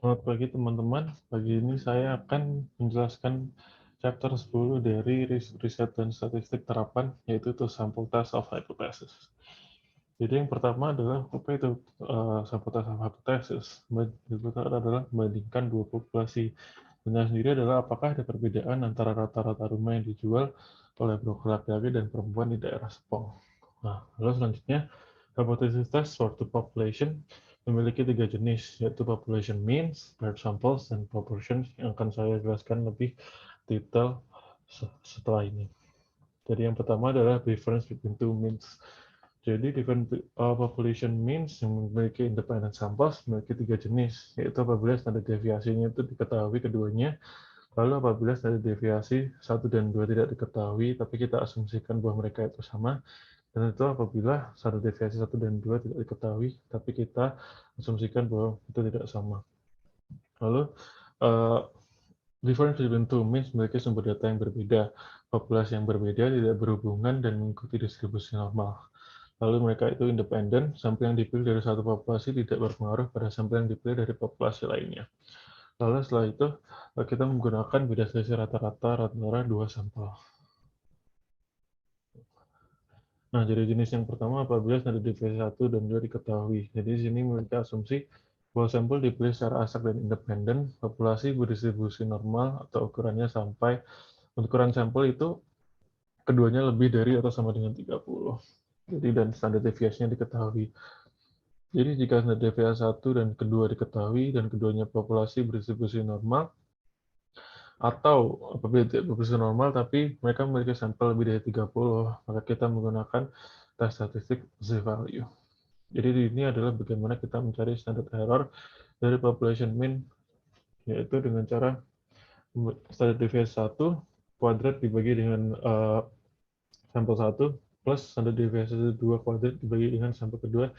Selamat pagi teman-teman. Pagi ini saya akan menjelaskan chapter 10 dari riset dan statistik terapan, yaitu to sample test of hypothesis. Jadi yang pertama adalah apa itu sample test of hypothesis? Itu adalah membandingkan dua populasi. Dengan sendiri adalah apakah ada perbedaan antara rata-rata rumah yang dijual oleh broker laki-laki dan perempuan di daerah Sepang. Nah, lalu selanjutnya hypothesis test for the population memiliki tiga jenis, yaitu population means, paired samples, dan proportions yang akan saya jelaskan lebih detail setelah ini. Jadi yang pertama adalah difference between two means. Jadi different population means yang memiliki independent samples memiliki tiga jenis, yaitu apabila standar deviasinya itu diketahui keduanya, lalu apabila standar deviasi 1 dan 2 tidak diketahui, tapi kita asumsikan bahwa mereka itu sama, dan itu apabila standar deviasi 1 dan 2 tidak diketahui, tapi kita asumsikan bahwa itu tidak sama. Lalu, difference between two means memiliki sumber data yang berbeda. Populasi yang berbeda tidak berhubungan dan mengikuti distribusi normal. Lalu mereka itu independen, sampel yang dipilih dari satu populasi tidak berpengaruh pada sampel yang dipilih dari populasi lainnya. Lalu setelah itu, kita menggunakan beda selisih rata-rata antara dua sampel. Nah, jadi jenis yang pertama apabila standar deviasi 1 dan 2 diketahui. Jadi di sini memiliki asumsi bahwa sampel dipilih secara acak dan independen, populasi berdistribusi normal atau ukurannya sampai ukuran sampel itu keduanya lebih dari atau sama dengan 30. Jadi dan standar deviasinya diketahui. Jadi jika standar deviasi 1 dan kedua diketahui dan keduanya populasi berdistribusi normal, atau apabila tidak berdistribusi normal tapi mereka memiliki sampel lebih dari 30, maka kita menggunakan tes statistik z-value. Jadi ini adalah bagaimana kita mencari standard error dari population mean, yaitu dengan cara standard deviasi 1 kuadrat dibagi dengan sampel 1 plus standard deviasi 2 kuadrat dibagi dengan sampel kedua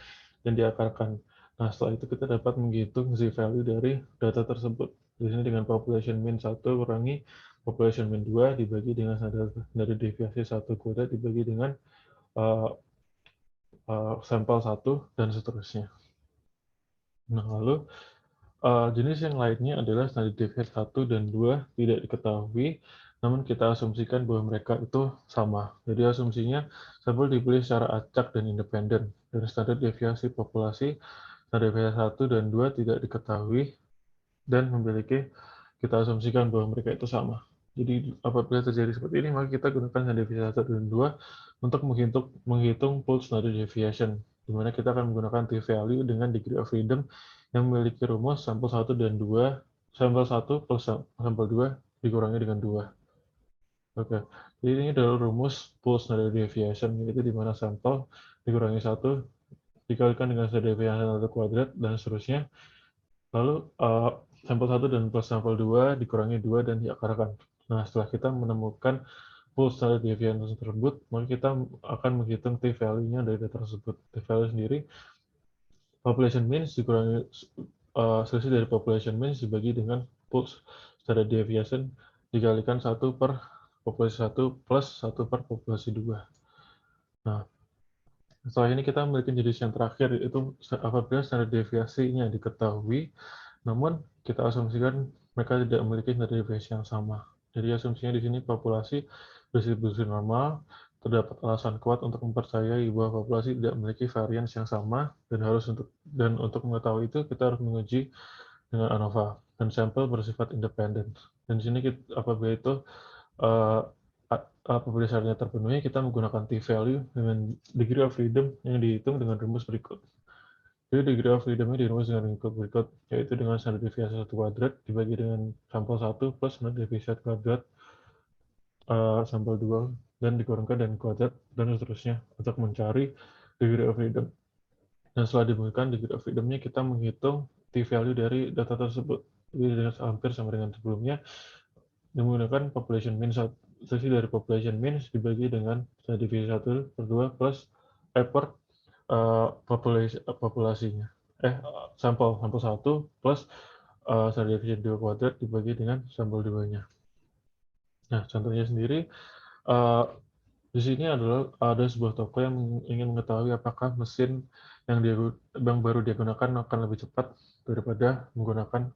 dan diakarkan. Nah, setelah itu kita dapat menghitung z-value dari data tersebut. Di sini dengan population mean 1 kurangi population mean 2 dibagi dengan standar deviasi 1 kuadrat dibagi dengan uh, sampel 1 dan seterusnya. Nah, lalu jenis yang lainnya adalah standar deviasi 1 dan 2 tidak diketahui, namun kita asumsikan bahwa mereka itu sama. Jadi asumsinya sampel dipilih secara acak dan independen, dan standar deviasi populasi, standar deviasi 1 dan 2 tidak diketahui, dan kita asumsikan bahwa mereka itu sama. Jadi apabila terjadi seperti ini, maka kita gunakan standar deviasi 1 dan 2 untuk menghitung pooled standard deviation, di mana kita akan menggunakan t-value dengan degree of freedom yang memiliki rumus sampel 1 dan 2, sampel 1 plus sampel 2 dikurangi dengan 2. Oke, jadi ini adalah rumus pooled standard deviation, yaitu di mana sampel dikurangi 1 dikalikan dengan standar deviasi 1 kuadrat, dan seterusnya. Lalu sampel 1 dan plus sampel 2 dikurangi 2 dan diakarkan. Nah, setelah kita menemukan pooled standard deviation tersebut, maka kita akan menghitung t-value-nya dari data tersebut. T-value sendiri population means dikurangi selisih dari population means dibagi dengan pooled standard deviation dikalikan 1 per populasi 1 plus 1 per populasi 2. Nah, setelah ini kita memiliki jenis yang terakhir, yaitu apabila standar deviasinya diketahui, namun kita asumsikan mereka tidak memiliki standar deviasi yang sama. Jadi asumsinya di sini populasi berdistribusi normal, terdapat alasan kuat untuk mempercayai bahwa populasi tidak memiliki varians yang sama, dan untuk mengetahui itu kita harus menguji dengan ANOVA, dan sampel bersifat independen. Dan di sini apabila itu uh, apabila syaratnya terpenuhi, kita menggunakan t-value dengan degree of freedom yang dihitung dengan rumus berikut. Jadi degree of freedom-nya dirumus dengan berikut, yaitu dengan standar deviasi 1 kuadrat dibagi dengan sampel 1 plus standar deviasi kuadrat sampel 2 dan dikurangkan dan kuadrat dan seterusnya untuk mencari degree of freedom. Dan setelah diberikan degree of freedom-nya, kita menghitung t-value dari data tersebut. Jadi dengan hampir sama dengan sebelumnya, menggunakan population mean selisih dari population mean dibagi dengan divisi 1 per 2 plus per populasinya. Sampel 1 plus divisi 2 kuadrat dibagi dengan sampel 2-nya. Nah, contohnya sendiri, uh, di sini ada sebuah toko yang ingin mengetahui apakah mesin yang baru dia gunakan akan lebih cepat daripada menggunakan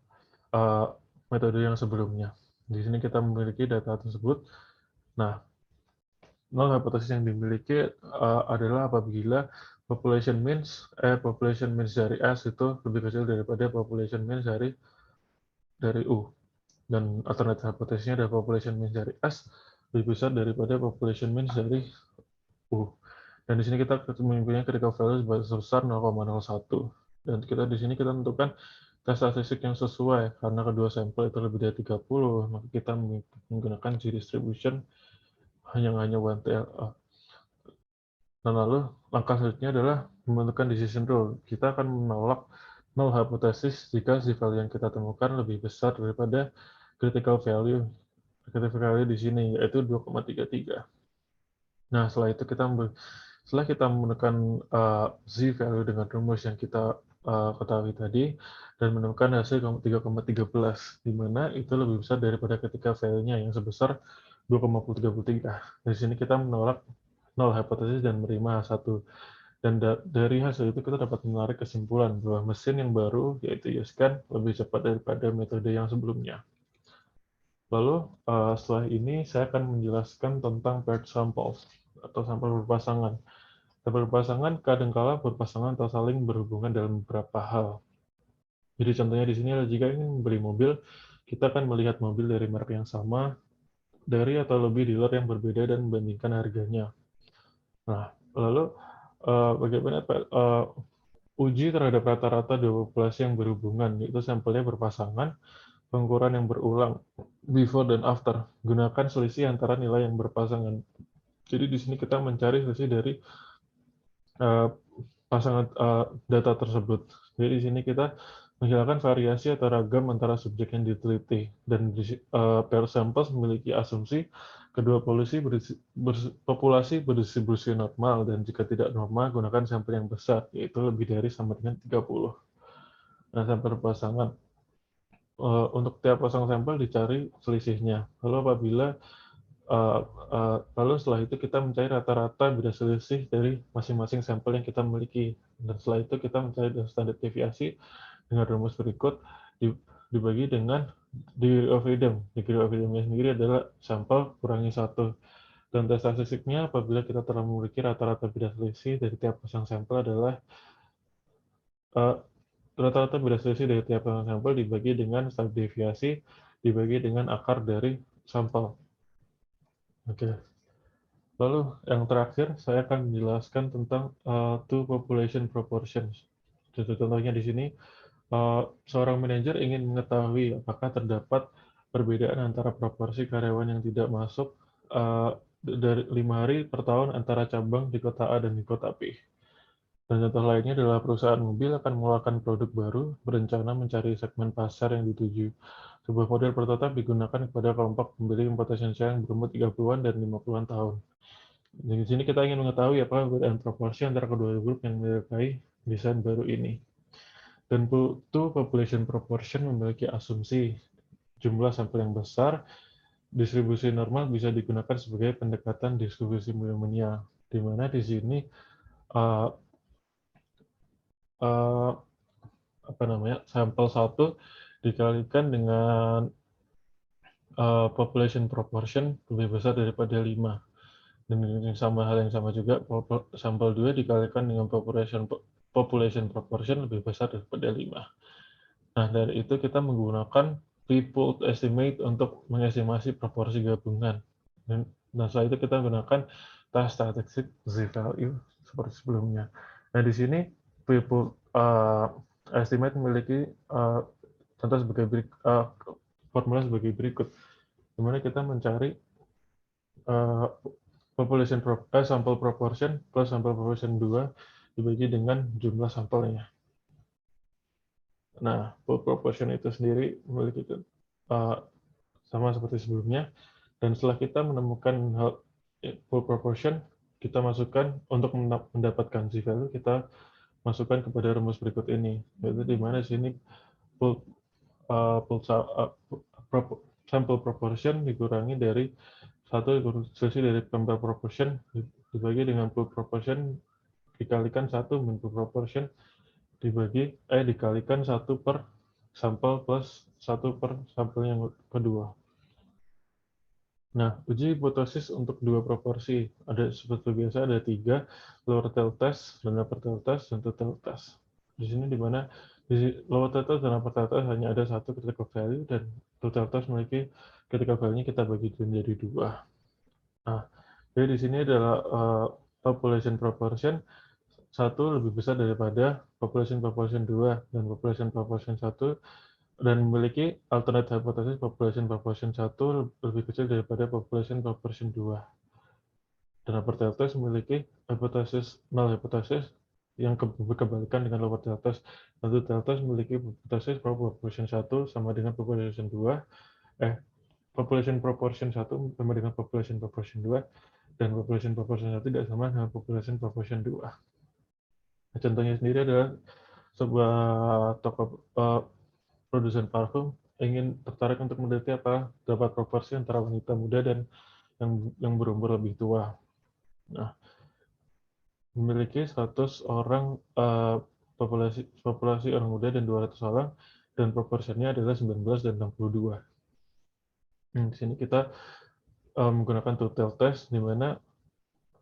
metode yang sebelumnya. Di sini kita memiliki data tersebut. Nah, null hipotesis yang dimiliki adalah apabila population means dari S itu lebih kecil daripada population means dari U. Dan alternatif hipotesisnya adalah population means dari S lebih besar daripada population means dari U. Dan di sini kita mempunyai critical value sebesar 0,01. Dan di sini kita tentukan tes statistik yang sesuai karena kedua sampel itu lebih dari 30, maka kita menggunakan G-distribution yang hanya 1TLA. Dan lalu langkah selanjutnya adalah menentukan decision rule. Kita akan menolak null hypothesis jika z-value yang kita temukan lebih besar daripada critical value di sini, yaitu 2,33. Nah, setelah kita menemukan z-value dengan rumus yang kita ketahui tadi, dan menemukan hasil 3,13, di mana itu lebih besar daripada critical value-nya yang sebesar 2,33. Dari sini kita menolak null hypothesis dan menerima H1. Dan dari hasil itu kita dapat menarik kesimpulan bahwa mesin yang baru, yaitu YOSCAN, lebih cepat daripada metode yang sebelumnya. Lalu setelah ini saya akan menjelaskan tentang paired samples atau sampel berpasangan. Sampel berpasangan kadangkala berpasangan atau saling berhubungan dalam beberapa hal. Jadi contohnya di sini adalah jika ingin membeli mobil, kita akan melihat mobil dari merek yang sama dari atau lebih dealer yang berbeda dan membandingkan harganya. Nah, lalu bagaimana uji terhadap rata-rata dua populasi yang berhubungan, yaitu sampelnya berpasangan, pengukuran yang berulang, before dan after. Gunakan selisih antara nilai yang berpasangan. Jadi di sini kita mencari selisih dari pasangan data tersebut. Jadi di sini kita menghilangkan variasi atau ragam antara subjek yang diteliti. Dan pair samples memiliki asumsi kedua populasi berdistribusi normal, dan jika tidak normal, gunakan sampel yang besar, yaitu lebih dari sama dengan 30. Nah, sampel berpasangan. Untuk tiap pasang sampel dicari selisihnya. Lalu setelah itu kita mencari rata-rata beda selisih dari masing-masing sampel yang kita miliki. Dan setelah itu kita mencari standar deviasi dengan rumus berikut dibagi dengan degree of freedom. Degree of freedom-nya sendiri adalah sampel kurangi 1. Dan tes statistiknya apabila kita telah memiliki rata-rata beda selisih dari tiap pasang sampel adalah rata-rata beda selisih dari tiap pasang sampel dibagi dengan standar deviasi dibagi dengan akar dari sampel. Oke. Lalu yang terakhir saya akan menjelaskan tentang two population proportions. Jadi contohnya di sini seorang manajer ingin mengetahui apakah terdapat perbedaan antara proporsi karyawan yang tidak masuk dari 5 hari per tahun antara cabang di kota A dan di kota B. Dan contoh lainnya adalah perusahaan mobil akan mengeluarkan produk baru, berencana mencari segmen pasar yang dituju. Sebuah model prototipe digunakan kepada kelompok pembeli yang potensial yang berumur 30-an dan 50-an tahun. Di sini kita ingin mengetahui apakah perbedaan proporsi antara kedua grup yang menyertai desain baru ini. Dan two population proportion memiliki asumsi jumlah sampel yang besar, distribusi normal bisa digunakan sebagai pendekatan distribusi monomonia, di mana di sini uh, uh, sampel 1 dikalikan dengan population proportion lebih besar daripada 5. Dan hal yang sama juga, sampel 2 dikalikan dengan population proportion lebih besar daripada 5. Nah, dari itu kita menggunakan pre-pooled estimate untuk mengestimasi proporsi gabungan. Dan setelah itu kita menggunakan tes statistik z-value seperti sebelumnya. Nah, di sini pre-pooled estimate memiliki contoh formula sebagai berikut, di mana kita mencari sampel proportion plus sampel proportion 2 dibagi dengan jumlah sampelnya. Nah, pool proportion itu sendiri memiliki sama seperti sebelumnya. Dan setelah kita menemukan pool proportion, kita masukkan untuk mendapatkan z-value, kita masukkan kepada rumus berikut ini, yaitu di mana di sini sample proportion dikurangi dari selisih dari sampel proportion dibagi dengan pool proportion dikalikan 1 min pool proportion dikalikan 1 per sampel plus 1 per sampel yang kedua. Nah, uji hipotesis untuk dua proporsi. Ada seperti biasa ada 3, lower tail test, dan upper tail test, dan total test. Di sini di mana di lower tail test dan upper tail test hanya ada satu critical value, dan total test memiliki critical value-nya kita bagi menjadi 2. Nah, jadi di sini adalah population proportion satu lebih besar daripada population proportion 2 dan population proportion 1, dan memiliki alternate hypothesis population proportion 1 lebih kecil daripada population proportion 2. Dan upper tail test memiliki hipotesis null hipotesis yang berkebalikan dengan lower tail test. Lalu tail test memiliki hipotesis population 1 sama dengan population 2, population proportion 1 sama dengan population proportion 2, dan population proportion 1 tidak sama dengan population proportion 2. Nah, contohnya sendiri adalah sebuah toko produsen parfum ingin tertarik untuk meneliti apa dapat proporsi antara wanita muda dan yang berumur lebih tua. Nah, memiliki 100 orang populasi orang muda dan 200 orang, dan proporsinya adalah 19 dan 62. Di sini kita menggunakan two-tailed test, di mana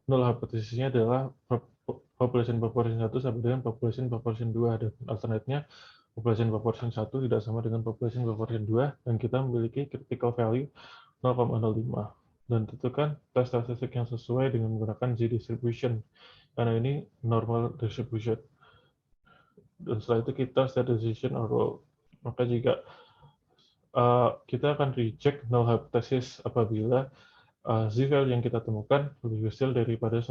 null hipotesisnya adalah population proportion 1 sama dengan population proportion 2, dan alternate-nya population proportion 1 tidak sama dengan population proportion 2, dan kita memiliki critical value 0,05. Dan tentukan tes statistik yang sesuai dengan menggunakan Z-distribution, karena ini normal distribution. Dan setelah itu kita set decision or rule. Maka jika kita akan reject null hypothesis apabila z-value yang kita temukan lebih kecil daripada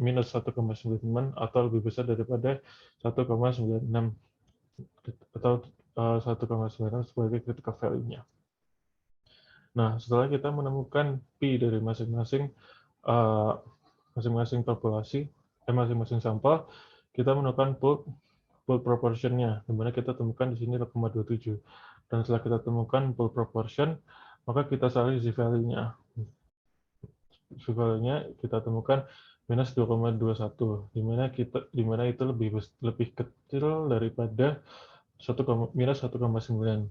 minus 1,96 atau lebih besar daripada 1,96 atau 1,96 sebagai critical value-nya. Nah, setelah kita menemukan P dari masing-masing populasi, masing-masing sampel, kita menemukan pool proportion-nya, di mana kita temukan di sini 0,27. Dan setelah kita temukan pool proportion, maka kita cari z-value-nya. Z-value-nya kita temukan minus 2,21, di mana itu lebih kecil daripada minus 1,9,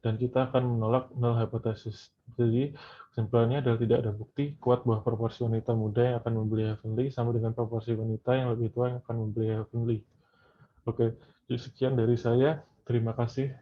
dan kita akan menolak null hypothesis. Jadi kesimpulannya adalah tidak ada bukti kuat bahwa proporsi wanita muda yang akan membeli Heavenly sama dengan proporsi wanita yang lebih tua yang akan membeli Heavenly. Oke, sekian dari saya. Terima kasih.